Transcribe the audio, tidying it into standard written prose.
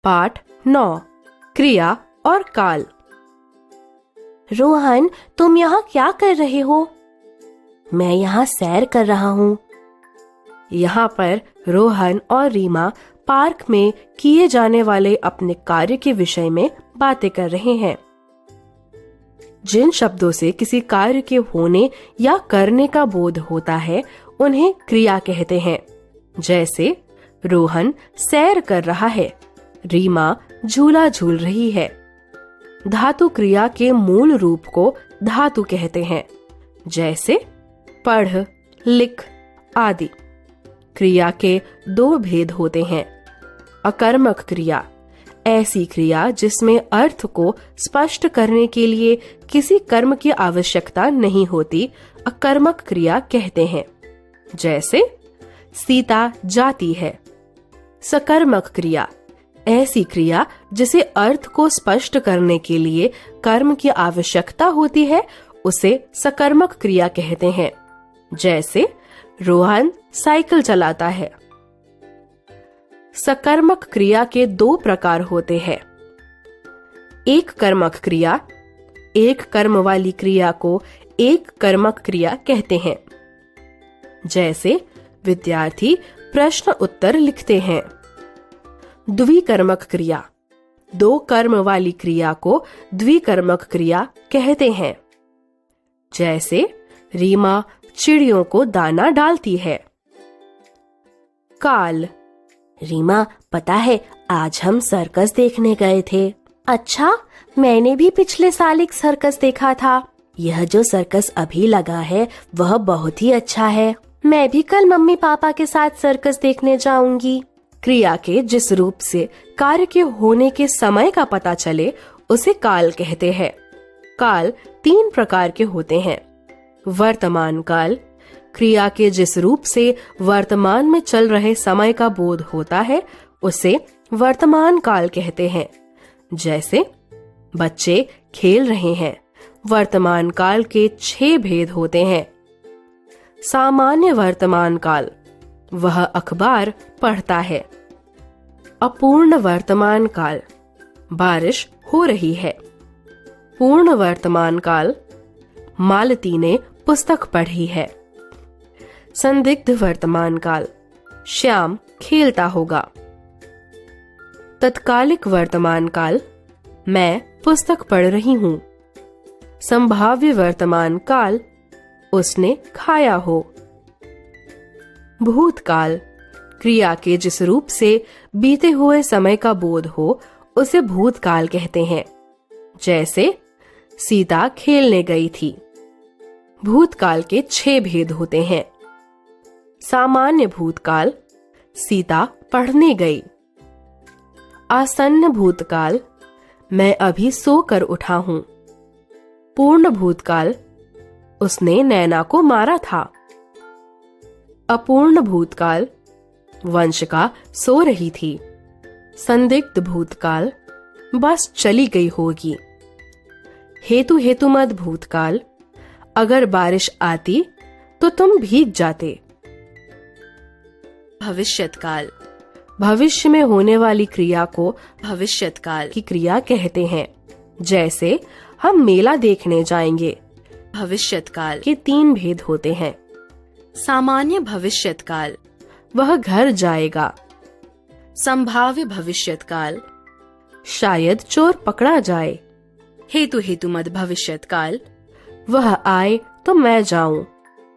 पाठ 9 क्रिया और काल। रोहन, तुम यहाँ क्या कर रहे हो? मैं यहाँ सैर कर रहा हूँ। यहाँ पर रोहन और रीमा पार्क में किए जाने वाले अपने कार्य के विषय में बातें कर रहे हैं। जिन शब्दों से किसी कार्य के होने या करने का बोध होता है उन्हें क्रिया कहते हैं। जैसे रोहन सैर कर रहा है, रीमा झूला झूल रही है। धातु क्रिया के मूल रूप को धातु कहते हैं, जैसे पढ़, लिख आदि। क्रिया के दो भेद होते हैं। अकर्मक क्रिया, ऐसी क्रिया जिसमें अर्थ को स्पष्ट करने के लिए किसी कर्म की आवश्यकता नहीं होती, अकर्मक क्रिया कहते हैं। जैसे सीता जाती है। सकर्मक क्रिया, ऐसी क्रिया जिसे अर्थ को स्पष्ट करने के लिए कर्म की आवश्यकता होती है, उसे सकर्मक क्रिया कहते हैं। जैसे रोहन साइकिल चलाता है। सकर्मक क्रिया के दो प्रकार होते हैं। एक कर्मक क्रिया, एक कर्म वाली क्रिया को एक कर्मक क्रिया कहते हैं। जैसे विद्यार्थी प्रश्न उत्तर लिखते हैं। द्विकर्मक क्रिया, दो कर्म वाली क्रिया को द्विकर्मक क्रिया कहते हैं। जैसे रीमा चिड़ियों को दाना डालती है। काल, रीमा, पता है आज हम सर्कस देखने गए थे। अच्छा, मैंने भी पिछले साल एक सर्कस देखा था। यह जो सर्कस अभी लगा है वह बहुत ही अच्छा है। मैं भी कल मम्मी पापा के साथ सर्कस देखने जाऊंगी। क्रिया के जिस रूप से कार्य के होने के समय का पता चले उसे काल कहते हैं। काल तीन प्रकार के होते हैं। वर्तमान काल, क्रिया के जिस रूप से वर्तमान में चल रहे समय का बोध होता है उसे वर्तमान काल कहते हैं। जैसे बच्चे खेल रहे हैं। वर्तमान काल के 6 भेद होते हैं। सामान्य वर्तमान काल, वह अखबार पढ़ता है। अपूर्ण वर्तमान काल, बारिश हो रही है। पूर्ण वर्तमान काल, मालती ने पुस्तक पढ़ी है। संदिग्ध वर्तमान काल, श्याम खेलता होगा। तत्कालिक वर्तमान काल, मैं पुस्तक पढ़ रही हूँ। संभाव्य वर्तमान काल, उसने खाया हो। भूतकाल, क्रिया के जिस रूप से बीते हुए समय का बोध हो उसे भूतकाल कहते हैं। जैसे सीता खेलने गई थी। भूतकाल के 6 भेद होते हैं। सामान्य भूतकाल, सीता पढ़ने गई। आसन्न भूतकाल, मैं अभी सोकर उठा हूँ। पूर्ण भूतकाल, उसने नैना को मारा था। अपूर्ण भूतकाल, वंशिका सो रही थी। संदिग्ध भूतकाल, बस चली गई होगी। हेतुमत भूतकाल, अगर बारिश आती तो तुम भीग जाते। भविष्यत्काल, भविष्य में होने वाली क्रिया को भविष्यत्काल की क्रिया कहते हैं। जैसे हम मेला देखने जाएंगे। भविष्यत्काल के 3 भेद होते हैं। सामान्य भविष्यत्काल, वह घर जाएगा। संभाव्य भविष्यत्काल, शायद चोर पकड़ा जाए। हेतुमत भविष्यत्काल, वह आए तो मैं जाऊं।